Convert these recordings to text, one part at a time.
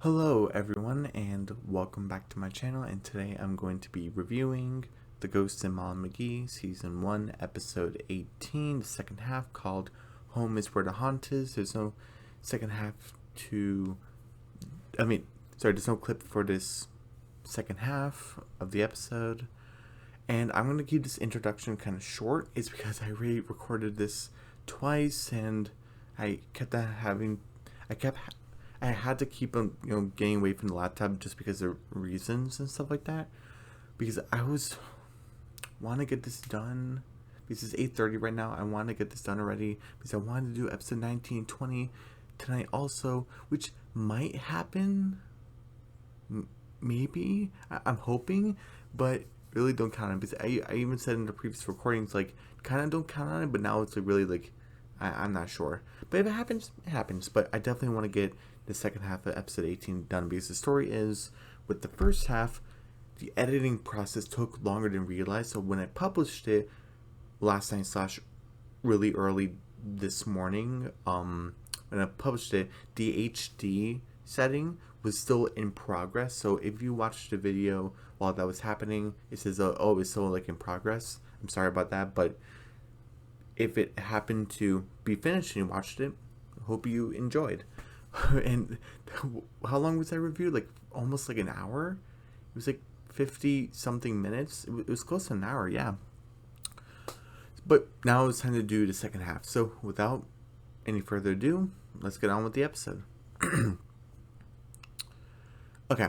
Hello everyone and welcome back to my channel, and today I'm going to be reviewing The Ghost in McGee Season 1 Episode 18, the second half, called Home is Where the Haunt Is. There's no second half there's no clip for this second half of the episode, and I'm going to keep this introduction kind of short. It's because I already recorded this twice and I had to keep on, getting away from the laptop just because of reasons and stuff like that. Because I want to get this done. Because it's 8:30 right now. I want to get this done already. Because I wanted to do episode 19 and 20 tonight also. Which might happen. Maybe. I'm hoping. But really don't count on it. Because I even said in the previous recordings, like, kind of don't count on it. But now it's like really like, I'm not sure. But if it happens, it happens. But I definitely want to get the second half of episode 18 done, because the story is, with the first half, the editing process took longer than realized. So when I published it last night / really early this morning, when I published it, the HD setting was still in progress. So if you watched the video while that was happening, it says, oh, it's still like in progress. I'm sorry about that, but if it happened to be finished and you watched it, hope you enjoyed. And how long was that review? Like almost like an hour? It was like 50 something minutes. It was close to an hour, yeah. But now it's time to do the second half. So without any further ado, let's get on with the episode. Okay.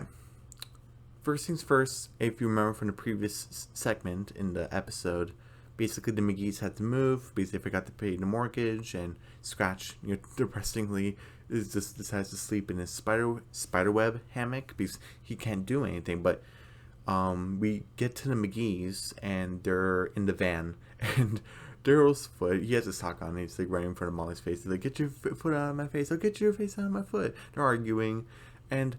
First things first, if you remember from the previous segment in the episode, basically the McGees had to move because they forgot to pay the mortgage, and Scratch, depressingly, decides to sleep in his spiderweb hammock because he can't do anything. But we get to the McGees and they're in the van, and Daryl's foot, he has a sock on, and he's like right in front of Molly's face. He's like, "Get your foot out of my face! I'll get your face out of my foot!" They're arguing, and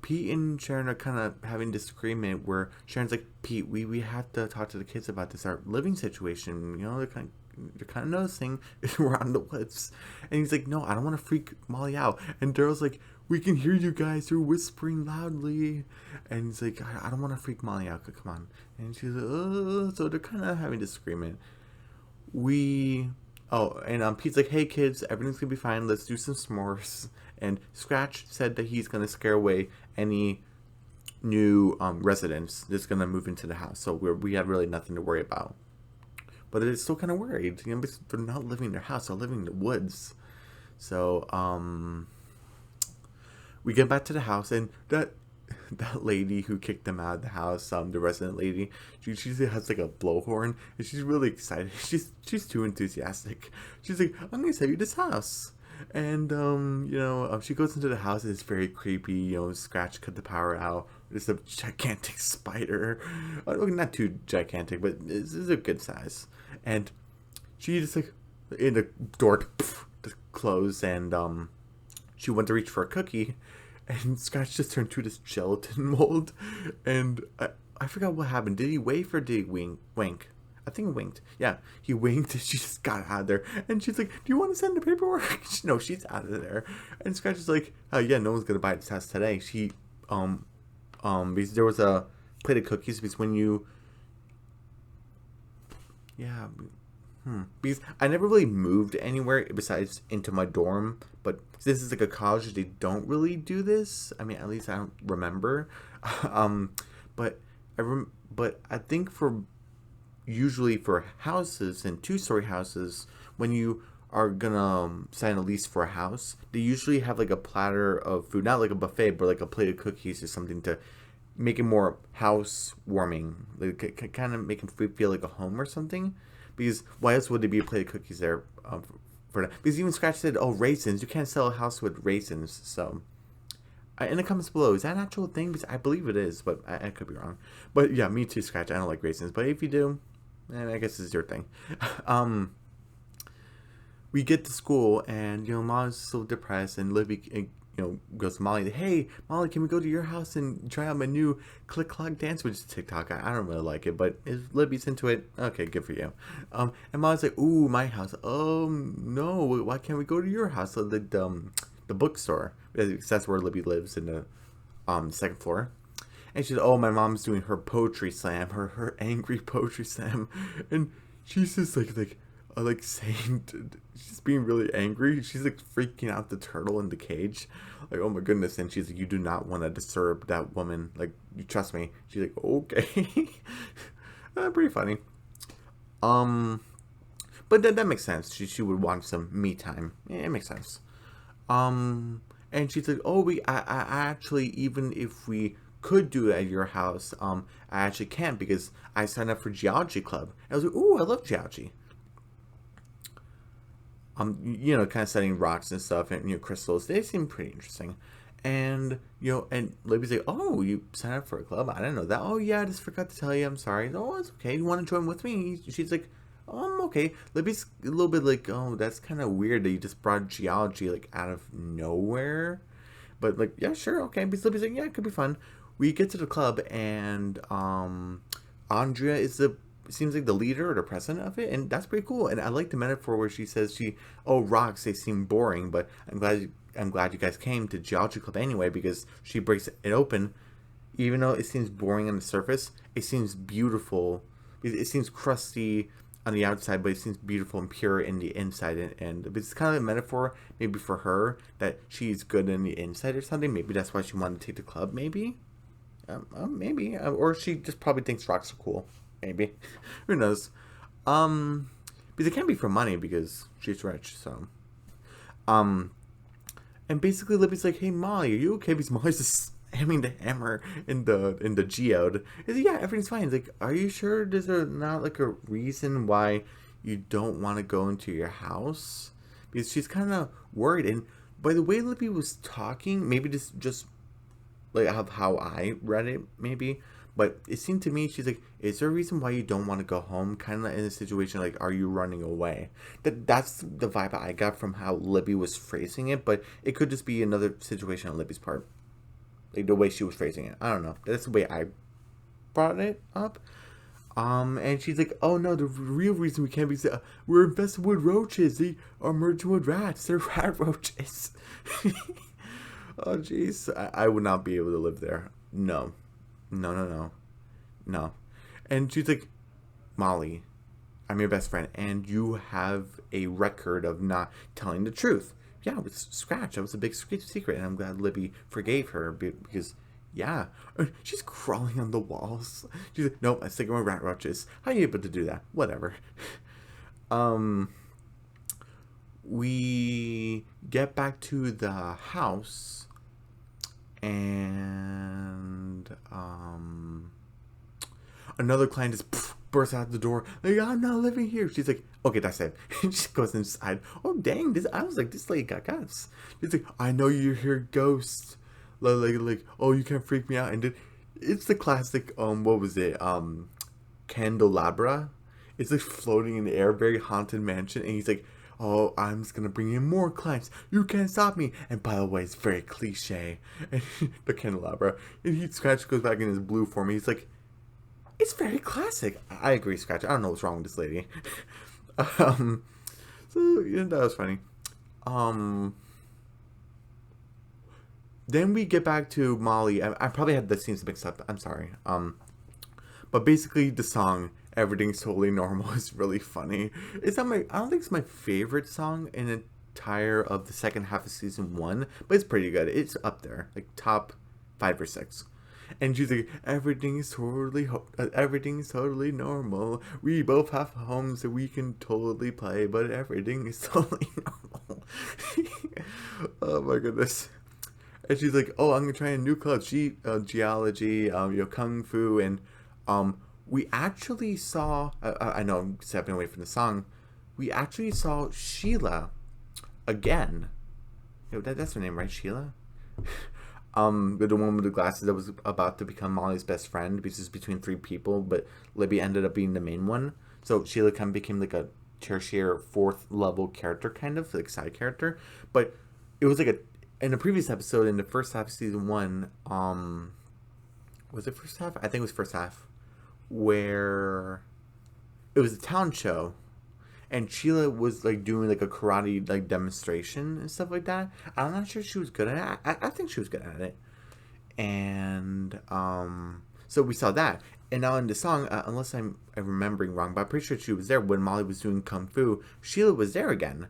Pete and Sharon are kind of having disagreement where Sharon's like, "Pete, we have to talk to the kids about this, our living situation. They're kind of noticing we're out in the woods." And he's like, "No, I don't want to freak Molly out." And Daryl's like, "We can hear you guys. You're whispering loudly." And he's like, I don't want to freak Molly out. Come on." And she's like, "Oh." So they're kind of having disagreement. Pete's like, "Hey kids, everything's gonna be fine. Let's do some s'mores." And Scratch said that he's gonna scare away any new residents that's gonna move into the house. So we have really nothing to worry about. But it's still kind of worried, because they're not living in their house; they're living in the woods. So we get back to the house, and that lady who kicked them out of the house, the resident lady, she has like a blowhorn, and she's really excited. She's too enthusiastic. She's like, "I'm gonna sell you this house." And she goes into the house, and it's very creepy. Scratch cut the power out. There's a gigantic spider. Not too gigantic, but it's a good size. And she just like, in the door to close, and she went to reach for a cookie, and Scratch just turned to this gelatin mold, and I forgot what happened. Did he wave or did he wink? I think he winked. Yeah, he winked, and she just got out of there. And she's like, "Do you want to send the paperwork?" No, she's out of there. And Scratch is like, "Oh yeah, no one's gonna buy this house today." She, because there was a plate of cookies, because when you, yeah, because I never really moved anywhere besides into my dorm, but this is like a college, they don't really do this. I mean, at least I don't remember. But I think usually for houses and 2-story houses, when you are gonna sign a lease for a house, they usually have like a platter of food, not like a buffet, but like a plate of cookies or something to make it more housewarming, like kind of make it feel like a home or something. Because why else would there be a plate of cookies there for that? Because even Scratch said, "Oh, raisins. You can't sell a house with raisins." So, in the comments below, is that an actual thing? Because I believe it is, but I could be wrong. But yeah, me too, Scratch. I don't like raisins. But if you do, I guess it's your thing. We get to school, and Mom's so depressed, and Libby goes to Molly, "Hey Molly, can we go to your house and try out my new click clock dance?" Which is TikTok. I don't really like it, but if Libby's into it, okay, good for you. And Molly's like, "Ooh, my house. Oh no, why can't we go to your house?" So the bookstore, because that's where Libby lives, in the second floor. And she said, "Oh, my mom's doing her poetry slam, her angry poetry slam," and she's just like saying, she's being really angry. She's like freaking out the turtle in the cage, like, oh my goodness. And she's like, "You do not want to disturb that woman. Like, you trust me." She's like, "Okay." Pretty funny. Um, but that makes sense. She would want some me time. Yeah, it makes sense. Um, and she's like, "Oh, I actually, even if we could do it at your house, I actually can't because I signed up for geology club." And I was like, "Ooh, I love geology." Kind of studying rocks and stuff, and crystals. They seem pretty interesting. And and Libby's like, "Oh, you signed up for a club? I didn't know that. Oh yeah, I just forgot to tell you. I'm sorry. Oh, it's okay. You want to join with me?" She's like, "Oh, I'm okay." Libby's a little bit like, "Oh, that's kind of weird that you just brought geology like out of nowhere." But like, yeah, sure, okay. Because Libby's like, "Yeah, it could be fun." We get to the club, and Andrea is the seems like the leader or the president of it, and that's pretty cool. And I like the metaphor where she says, "Oh, rocks, they seem boring, but I'm glad you guys came to geology club anyway," because she breaks it open. Even though it seems boring on the surface, it seems beautiful. It seems crusty on the outside, but it seems beautiful and pure in the inside. And it's kind of a metaphor maybe for her that she's good in the inside or something. Maybe that's why she wanted to take the club. Maybe, or she just probably thinks rocks are cool. Maybe, who knows? Because it can't be for money because she's rich. So, um, and basically Libby's like, "Hey Molly, are you okay?" Because Molly's just slamming the hammer in the geode. He's like, "Yeah, everything's fine." He's like, "Are you sure there's not like a reason why you don't want to go into your house?" Because she's kind of worried. And by the way Libby was talking, maybe this just like how I read it, maybe. But it seemed to me, she's like, "Is there a reason why you don't want to go home?" Kind of in a situation like, "Are you running away?" That's the vibe I got from how Libby was phrasing it. But it could just be another situation on Libby's part, like the way she was phrasing it. I don't know. That's the way I brought it up. And she's like, "Oh no, the real reason we can't be we're infested with roaches. They are merging with rats. They're rat roaches." Oh jeez, I would not be able to live there. No, no, no, no, no. And she's like, "Molly, I'm your best friend, and you have a record of not telling the truth." Yeah, it was Scratch. That was a big secret, and I'm glad Libby forgave her because, yeah, she's crawling on the walls. She's like, "Nope, I'm sticking with rat roaches." How are you able to do that? Whatever. Um, we get back to the house, and another client just bursts out the door like, "I'm not living here." She's like, "Okay, that's it." She goes inside. Oh dang, I was like, this lady got guts. She's like, "I know you hear ghosts, like, oh, you can't freak me out." And then it's the classic what was it, candelabra. It's like floating in the air, very haunted mansion. And he's like, "Oh, I'm just gonna bring in more clients. You can't stop me." And by the way, it's very cliche. And the candelabra. And Scratch goes back in his blue form. He's like, "It's very classic." I agree, Scratch. I don't know what's wrong with this lady. um, so that was funny. Um, then we get back to Molly. I probably had the scenes mixed up. I'm sorry. But basically the song "Everything's Totally Normal" is really funny. It's not my. I don't think it's my favorite song in the entire of the second half of season 1, but it's pretty good. It's up there, like top 5 or 6. And she's like, everything's totally normal. We both have homes that we can totally play, but everything is totally normal." Oh my goodness. And she's like, "Oh, I'm gonna try a new club. Geology, kung fu." And we actually saw. I know I'm stepping away from the song. We actually saw Sheila again. That's her name, right? Sheila. The one with the glasses that was about to become Molly's best friend, because it's between 3 people, but Libby ended up being the main one. So Sheila kind of became like a tertiary 4th level character, kind of like side character. But it was like in the previous episode, in the first half of season 1, was it first half? I think it was first half, where it was a town show, and Sheila was like doing like a karate like demonstration and stuff like that. I'm not sure she was good at it. I think she was good at it. And so we saw that. And now in the song, unless I'm remembering wrong, but I'm pretty sure she was there when Molly was doing kung fu. Sheila was there again.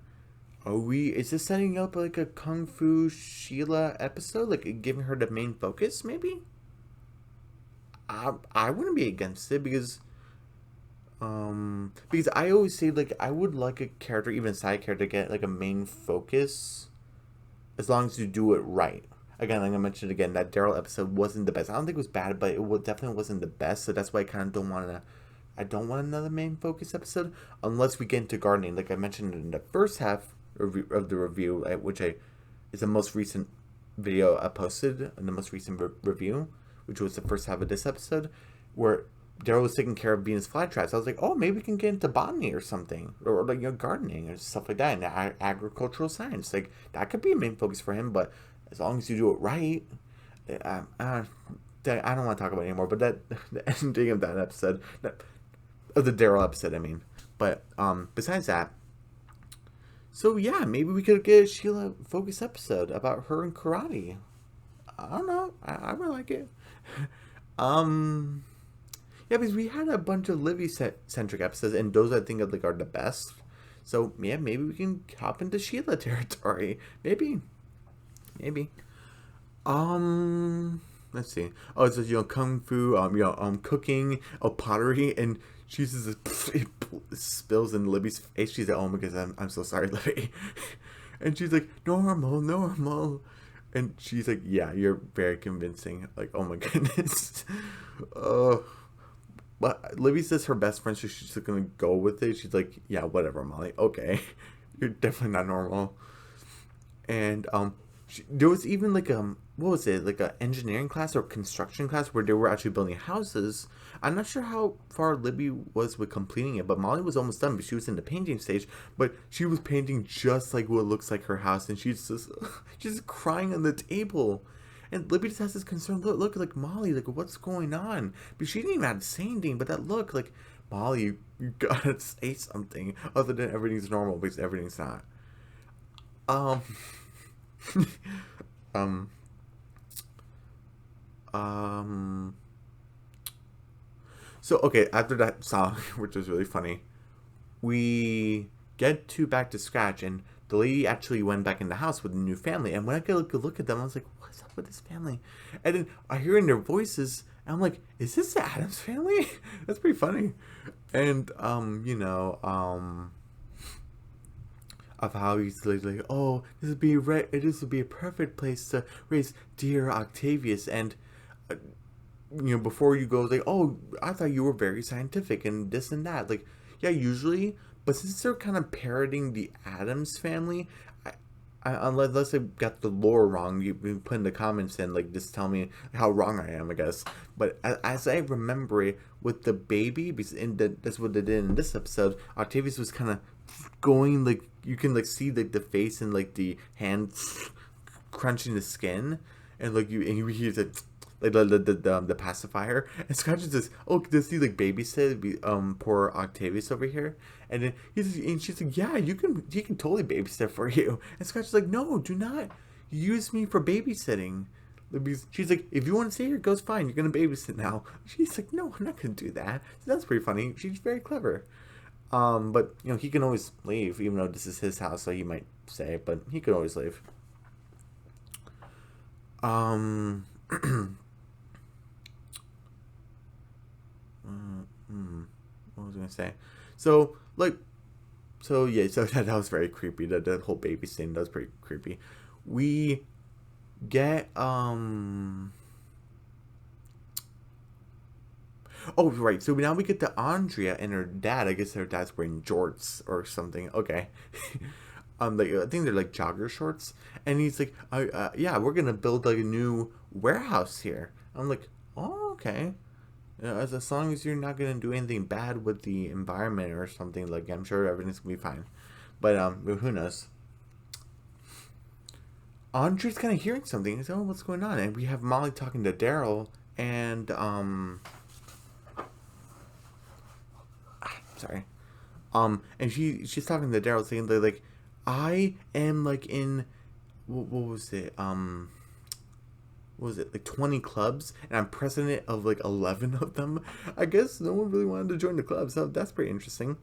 Are we? Is this setting up like a kung fu Sheila episode? Like giving her the main focus, maybe? I wouldn't be against it because I always say like I would like a character, even a side character, to get like a main focus as long as you do it right. Again, like I mentioned again, that Daryl episode wasn't the best. I don't think it was bad, but definitely wasn't the best. So that's why I kind of don't want to. I don't want another main focus episode unless we get into gardening, like I mentioned in the first half of the review, which is the most recent video I posted in the most recent review, which was the first half of this episode, where Daryl was taking care of Venus flytraps. I was like, oh, maybe we can get into botany or something, or like gardening or stuff like that, and agricultural science. Like that could be a main focus for him, but as long as you do it right, I don't want to talk about it anymore. But the ending of that episode, of the Daryl episode, I mean. But besides that, so yeah, maybe we could get a Sheila focus episode about her and karate. I don't know. I would like it. Yeah, because we had a bunch of Livy centric episodes, and those I think are the best. So yeah, maybe we can hop into Sheila territory. Maybe. Let's see. Oh, it's just, kung fu, cooking, pottery, and she's just it spills in Libby's face. She's like, oh my god, I'm so sorry, Libby. And she's like, normal. And she's like, yeah, you're very convincing. Like, oh my goodness. But Libby says her best friend, so she's just gonna go with it. She's like, yeah, whatever, Molly. Okay. You're definitely not normal. And there was even like what was it, like a engineering class or construction class where they were actually building houses. I'm not sure how far Libby was with completing it, but Molly was almost done. But she was in the painting stage, but she was painting just like what looks like her house, and she's just crying on the table. And Libby just has this concern. Look, like Molly, like what's going on? But she didn't even have to say anything. But that look, like Molly, you gotta say something other than everything's normal, because everything's not. Um. So okay, after that song, which was really funny, we get back to scratch, and the lady actually went back in the house with a new family. And when I get a look at them, I was like, "What's up with this family?" And then I hear in their voices, and I'm like, "Is this the Addams family?" That's pretty funny. And of how he's like, oh, this would be a perfect place to raise dear Octavius. And before you go, like, oh, I thought you were very scientific and this and that. Like, yeah, usually, but since they're kind of parroting the Addams family, unless I got the lore wrong, you can put in the comments and like just tell me how wrong I am, I guess. But as I remember it, with the baby, because that's what they did in this episode, Octavius was kind of going, like, you can like see like the face and like the hand crunching the skin, and like you hear like the pacifier, and Scratch is just, oh, does he like babysit poor Octavius over here? And then she's like, yeah, he can totally babysit for you. And Scratch is like, no, do not use me for babysitting. She's like, if you want to stay here, it goes fine. You're gonna babysit now. She's like, no, I'm not gonna do that. So that's pretty funny. She's very clever. But he can always leave, even though this is his house, so he might stay, but he could always leave. What was I gonna say? So yeah, so that was very creepy. The whole baby scene, that was pretty creepy. We get oh, right. So now we get to Andrea and her dad. I guess her dad's wearing jorts or something. Okay. Like, I think they're like jogger shorts. And he's like, yeah, we're gonna build like a new warehouse here. I'm like, oh, okay. As long as you're not gonna do anything bad with the environment or something, like, I'm sure everything's gonna be fine. But who knows? Andre's kind of hearing something. He's like, oh, what's going on? And we have Molly talking to Daryl, and sorry. And she's talking to Daryl, saying that, like, I am like in what was it? What was it, like 20 clubs, and I'm president of like 11 of them. I guess no one really wanted to join the club, so that's pretty interesting.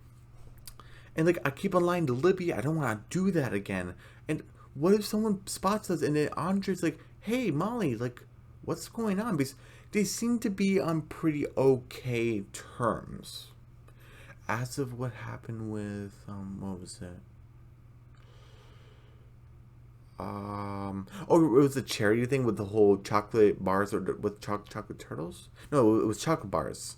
And like I keep on lying to Libby, I don't want to do that again. And what if someone spots us and then Andre's like, "Hey, Molly, like, what's going on?" Because they seem to be on pretty okay terms. As of what happened with what was it? Oh, it was a charity thing with the whole chocolate bars or with chocolate turtles. No, it was chocolate bars.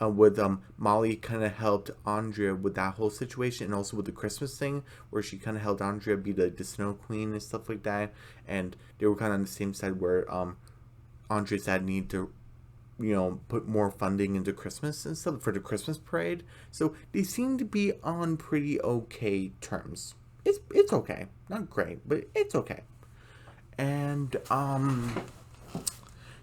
With Molly kind of helped Andrea with that whole situation, and also with the Christmas thing, where she kind of helped Andrea be the Snow Queen and stuff like that. And they were kind of on the same side where Andrea's dad needed to, put more funding into Christmas and stuff for the Christmas parade. So they seem to be on pretty okay terms. It's okay, not great, but it's okay. And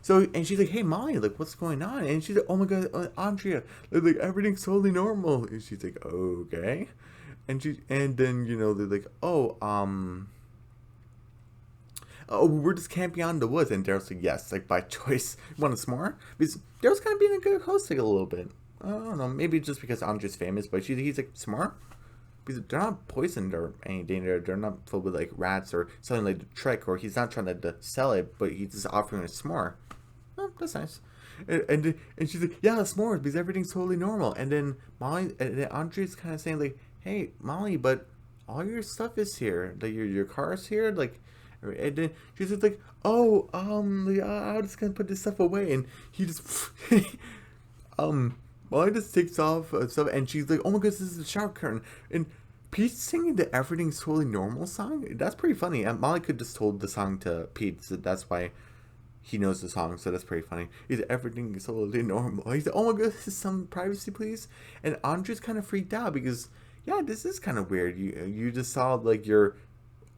so, and she's like, "Hey, Molly, like, what's going on?" And she's like, "Oh my God, Andrea, like everything's totally normal." And she's like, "Okay." And then they're like, "Oh, we're just camping out in the woods." And Daryl's like, "Yes, like by choice." Want a s'more? Because Daryl's kind of being a good host, like a little bit. I don't know, maybe just because Andrea's famous, but he's like, "S'more?" Because they're not poisoned or any danger. They're not filled with like rats or something like the trick, or he's not trying to sell it, but he's just offering a s'more. Oh, that's nice. And she's like, "Yeah, s'mores, because everything's totally normal." And then Molly and then Andre's kind of saying like, "Hey, Molly, but all your stuff is here. Like your car's here. Like," and then she's just like, "Oh, like, I'm just gonna put this stuff away." And he just um Molly just takes off stuff, and she's like, "Oh my goodness, this is the shower curtain." And Pete's singing the "Everything's Totally Normal" song. That's pretty funny. And Molly could just told the song to Pete, so that's why he knows the song. So that's pretty funny. He's like, "Everything is totally normal." He's like, "Oh my goodness, some privacy, please." And Andre's kind of freaked out because, yeah, this is kind of weird. You just saw like your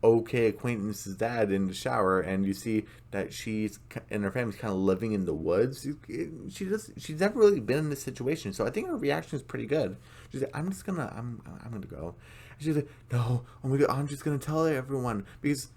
okay acquaintance's dad in the shower, and you see that she's and her family's kind of living in the woods. She's never really been in this situation, so I think her reaction is pretty good. She's like, I'm gonna go." And she's like, "No, oh my God, I'm just gonna tell everyone." Because,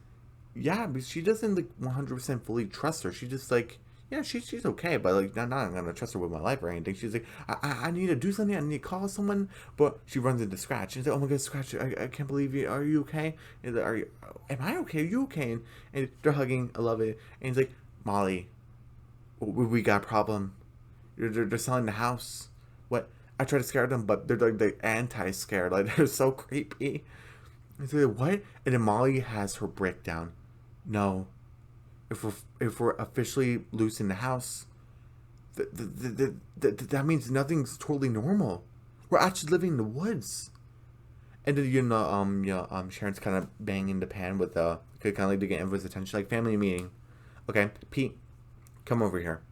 yeah, because she doesn't like 100% fully trust her. She just like, yeah, she's okay, but like not gonna trust her with my life or anything. She's like, I need to do something. I need to call someone. But she runs into Scratch. She's like, "Oh my God, Scratch, I can't believe you. Are you okay? And like, am I okay? Are you okay?" And they're hugging. I love it. And he's like, "Molly, we got a problem. They're selling the house." What? I try to scare them, but they're like the anti-scared. Like they're so creepy. And so like, what? And then Molly has her breakdown. "No, if we're officially loose in the house, that means nothing's totally normal. We're actually living in the woods." And then Sharon's kind of banging the pan with kind of like to get everyone's attention, like family meeting. "Okay, Pete, come over here."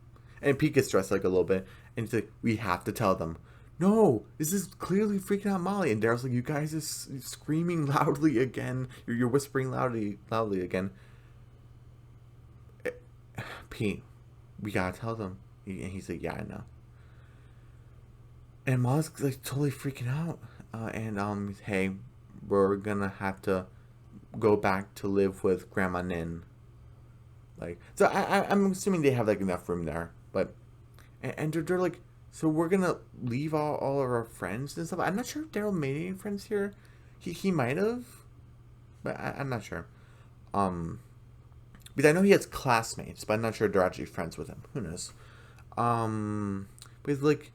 And Pete gets stressed like a little bit, and he's like, "We have to tell them." "No, this is clearly freaking out Molly." And Daryl's like, "You guys are screaming loudly again. You're whispering loudly again." "Pete, we gotta tell them." And he's like, "Yeah, I know." And Molly's like totally freaking out. And hey, we're gonna have to go back to live with Grandma Nin. Like, so I'm assuming they have like enough room there, but and they're like, "So we're gonna leave all of our friends and stuff." I'm not sure if Daryl made any friends here. He might have, but I'm not sure. Um, because I know he has classmates, but I'm not sure they're actually friends with him. Who knows? But it's like,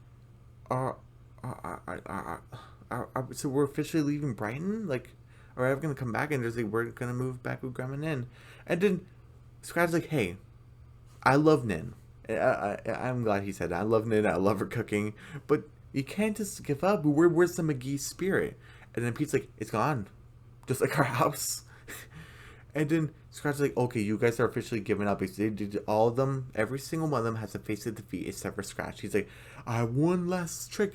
are, so we're officially leaving Brighton? Like, are we ever gonna come back? And there's like, we're gonna move back with Grandma Nin. And then Scratch's like, "Hey, I love Nin." I'm glad he said that. I love Nin. I love her cooking, but you can't just give up. Where's the McGee spirit? And then Pete's like, "It's gone, just like our house." And then Scratch's like, "Okay, you guys are officially giving up." They did all of them. Every single one of them has to face the defeat except for Scratch. He's like, "I have one last trick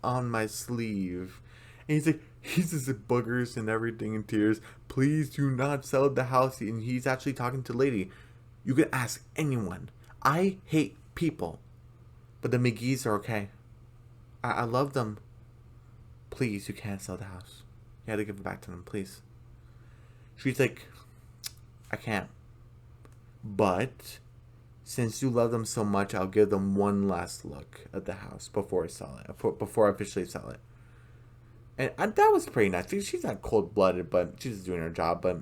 on my sleeve." And he's just boogers and everything in tears. "Please do not sell the house." And he's actually talking to Lady. "You can ask anyone. I hate people, but the McGees are okay. I love them." please, you can't sell the house. You had to give it back to them, please. She's like, I can't. But since you love them so much, I'll give them one last look at the house before I sell it. Before I officially sell it. And that was pretty nice. She's not cold blooded, but she's just doing her job. But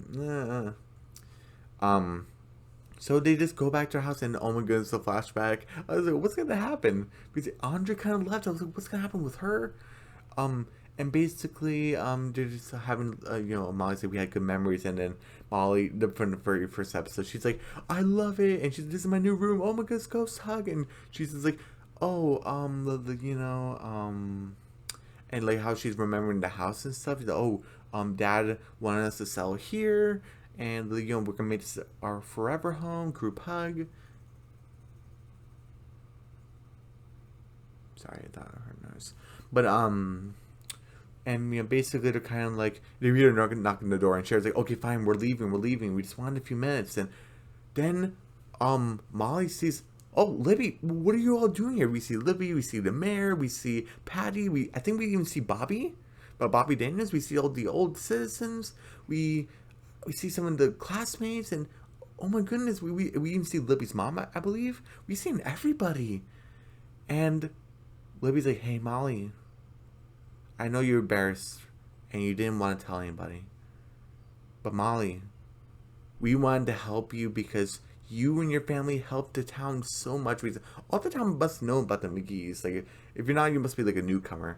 so they just go back to her house, and oh my goodness, the flashback. I was like, what's gonna happen? Because Andrea kind of left. I was like, what's gonna happen with her? And basically, they're just having, Molly said we had good memories, and then Molly, from the very first episode, she's like, I love it, and she's, this is my new room. Oh my goodness, ghost hug, and she's just like, oh, and like how she's remembering the house and stuff. She's like, oh, Dad wanted us to sell here, and we're gonna make this our forever home. Group hug. Sorry, I thought I heard noise, but and basically they're kind of like they're knocking the door, and Cher's like, okay, fine, we're leaving. We just wanted a few minutes, and then Molly sees, oh, Libby, what are you all doing here? We see Libby, we see the mayor, we see Patty, I think we even see Bobby, but Bobby Daniels. We see all the old citizens. We see some of the classmates, and oh my goodness, we even see Libby's mom, I believe. We've seen everybody, and Libby's like, hey, Molly, I know you're embarrassed and you didn't want to tell anybody. But Molly, we wanted to help you because you and your family helped the town so much. All the town must know about the McGees. Like, if you're not, you must be like a newcomer.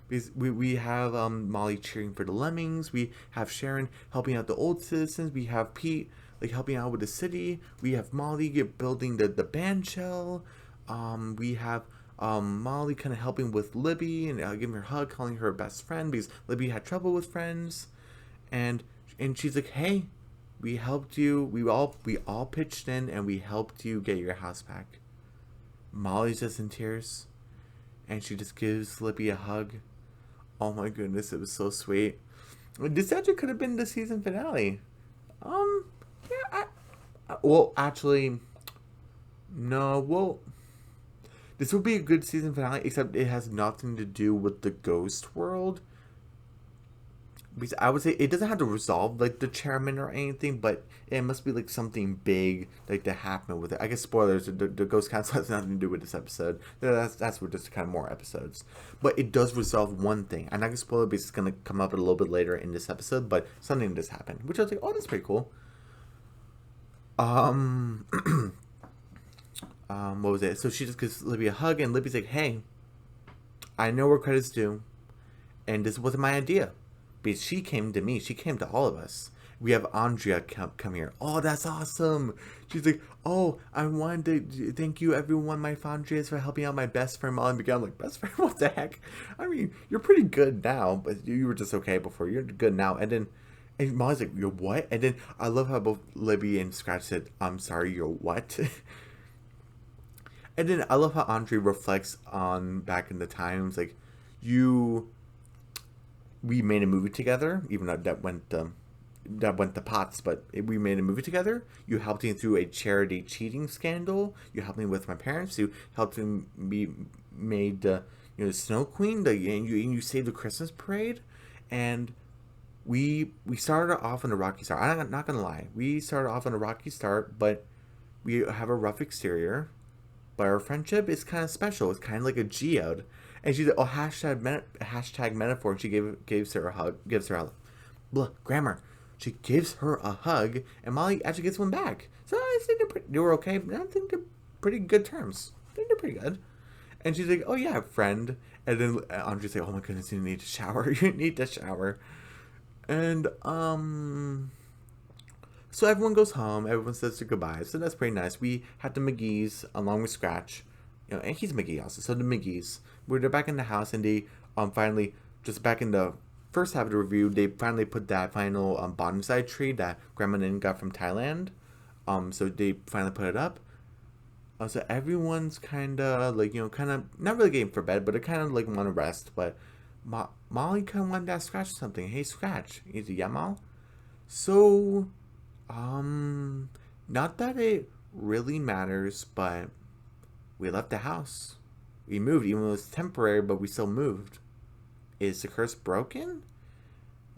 Because we have Molly cheering for the Lemmings. We have Sharon helping out the old citizens. We have Pete like helping out with the city. We have Molly building the band shell. We have Molly kind of helping with Libby and giving her a hug, calling her best friend because Libby had trouble with friends, and she's like, hey, we helped you. We all pitched in and we helped you get your house back. Molly's just in tears, and she just gives Libby a hug. Oh my goodness, it was so sweet. This actually could have been the season finale. Yeah. Well, actually, no. Well. This would be a good season finale, except it has nothing to do with the ghost world. Because I would say it doesn't have to resolve like the chairman or anything, but it must be like something big like to happen with it. I guess spoilers, the ghost council has nothing to do with this episode. That's what just kind of more episodes. But it does resolve one thing. I'm not gonna spoil it because it's gonna come up a little bit later in this episode, but something does happen. Which I was like, oh, that's pretty cool. What was it? So she just gives Libby a hug, and Libby's like, hey, I know where credit's due, and this wasn't my idea. Because she came to me. She came to all of us. We have Andrea come here. Oh, that's awesome. She's like, oh, I wanted to thank you, everyone, my Andreas, for helping out my best friend Molly McGee. I'm like, best friend? What the heck? I mean, you're pretty good now, but you were just okay before. You're good now. And Molly's like, you're what? And then I love how both Libby and Scratch said, I'm sorry, you're what? And then I love how Andre reflects on back in the times, like, we made a movie together, even though that went to pots, but we made a movie together. You helped me through a charity cheating scandal. You helped me with my parents. You helped me made Snow Queen. And you saved the Christmas parade, and we started off on a rocky start. I'm not gonna lie, we started off on a rocky start, but we have a rough exterior. But our friendship is kind of special. It's kind of like a geode. And she's like, oh, hashtag metaphor. And she gives her a hug. Grammar. She gives her a hug, and Molly actually gets one back. So I think they were okay. I think they're pretty good terms. I think they're pretty good. And she's like, oh yeah, friend. And then Andrea's like, oh my goodness, you need to shower. You need to shower. And so everyone goes home. Everyone says their goodbyes. So that's pretty nice. We had the McGees along with Scratch, and he's McGee also. So the McGees, they're back in the house, and they finally, just back in the first half of the review, they finally put that final bonsai tree that Grandma Nin got from Thailand. So they finally put it up. So everyone's kind of like kind of not really getting for bed, but they kind of like want to rest. But Molly kind of wanted to ask Scratch something. Hey Scratch, he's a Yamal. So. Not that it really matters, but we left the house. We moved, even though it was temporary, but we still moved. is the curse broken?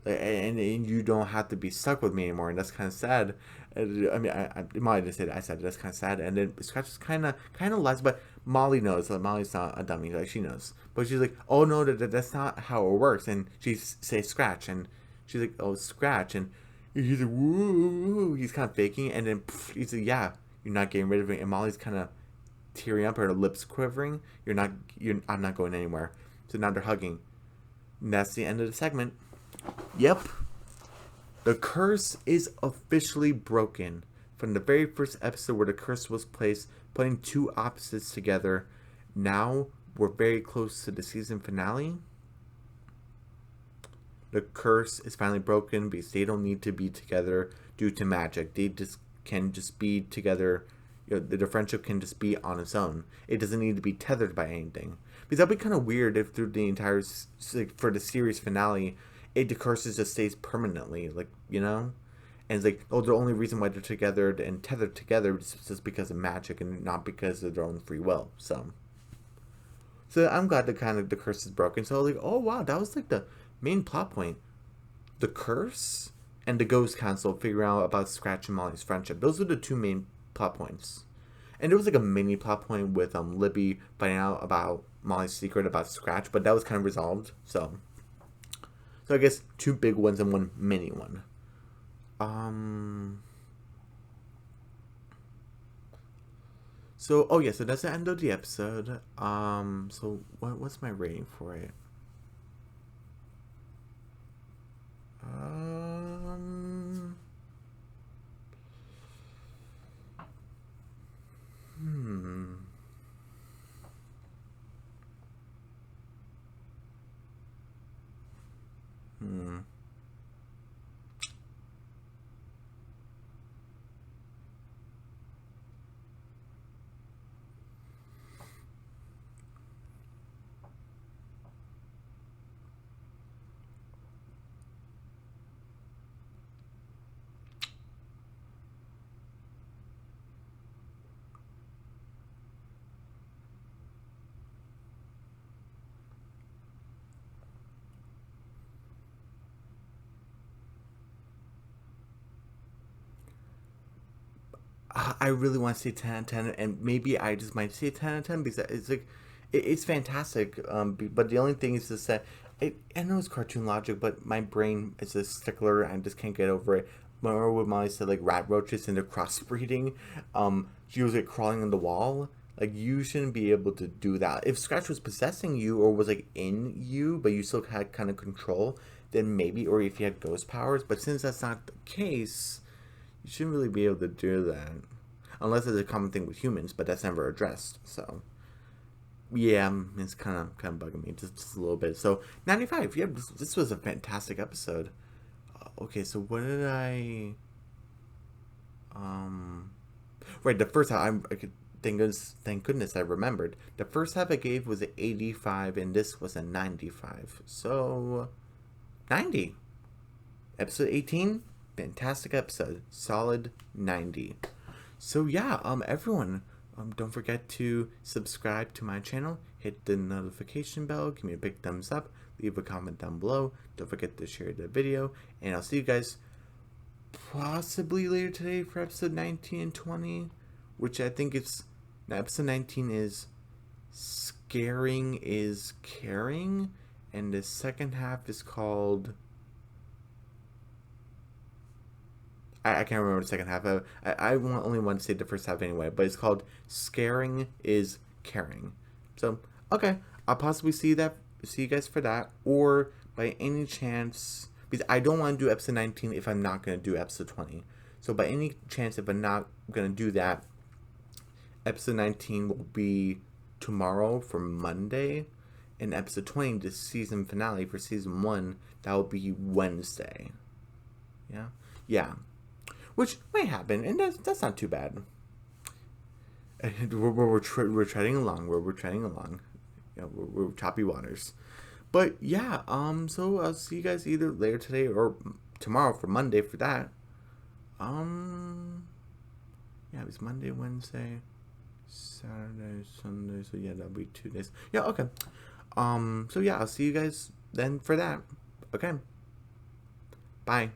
And you don't have to be stuck with me anymore, and that's kind of sad. I mean, I Molly didn't say that. I said that's kind of sad, and then Scratch is kind of less, but Molly knows. Like, Molly's not a dummy, like she knows. But she's like, oh no, that's not how it works, and she says Scratch, and she's like, oh Scratch, and he's like, woo, he's kind of faking, and then pff, he's like, yeah, you're not getting rid of me, and Molly's kind of tearing up, her lips quivering. I'm not going anywhere. So now they're hugging. And that's the end of the segment. Yep. The curse is officially broken. From the very first episode where the curse was placed, putting two opposites together, now we're very close to the season finale. The curse is finally broken because they don't need to be together due to magic. They can just be together. You know, the friendship can just be on its own. It doesn't need to be tethered by anything. Because that'd be kind of weird if through the entire, like, for the series finale, the curses just stays permanently, like, you know? And it's like, oh, the only reason why they're together and tethered together is just because of magic and not because of their own free will. So I'm glad that kind of the curse is broken. So I was like, oh wow, that was like the main plot point. The curse and the ghost council figuring out about Scratch and Molly's friendship. Those were the two main plot points. And there was like a mini plot point with Libby finding out about Molly's secret about Scratch, but that was kind of resolved. So I guess two big ones and one mini one. So oh yeah, so that's the end of the episode. So what's my rating for it? Hmm. Hmm. I really want to say 10 out of 10, and maybe I just might say 10 out of 10 because it's like, it's fantastic. But the only thing is just that, I know it's cartoon logic, but my brain is a stickler and I just can't get over it. Remember when Molly said, like, rat roaches and they're crossbreeding? She was, like, crawling on the wall. Like, you shouldn't be able to do that. If Scratch was possessing you or was, like, in you, but you still had kind of control, then maybe, or if you had ghost powers. But since that's not the case, you shouldn't really be able to do that. Unless it's a common thing with humans, but that's never addressed. So, yeah, it's kind of bugging me just a little bit. So, 95. Yeah, this was a fantastic episode. Okay, so what did I... Right, the first half, thank goodness I remembered. The first half I gave was an 85, and this was a 95. So, 90. Episode 18, fantastic episode. Solid 90. So yeah, everyone, don't forget to subscribe to my channel, hit the notification bell, give me a big thumbs up, leave a comment down below, don't forget to share the video, and I'll see you guys possibly later today for episode 19 and 20, which I think it's, now episode 19 is Scaring is Caring, and the second half is called... I can't remember the second half. I only want to say the first half anyway, but it's called Scaring is Caring. So, okay, I'll possibly see you guys for that, or by any chance, because I don't want to do episode 19 if I'm not going to do episode 20. So by any chance, if I'm not going to do that, episode 19 will be tomorrow for Monday, and episode 20, the season finale for season 1, that will be Wednesday. Yeah? Yeah. Which may happen, and that's not too bad. And we're treading along. We're treading along. You know, we're choppy waters. But yeah, so I'll see you guys either later today or tomorrow for Monday for that. Yeah, it was Monday, Wednesday, Saturday, Sunday. So yeah, that'll be 2 days. Yeah, okay. So yeah, I'll see you guys then for that, okay. Bye.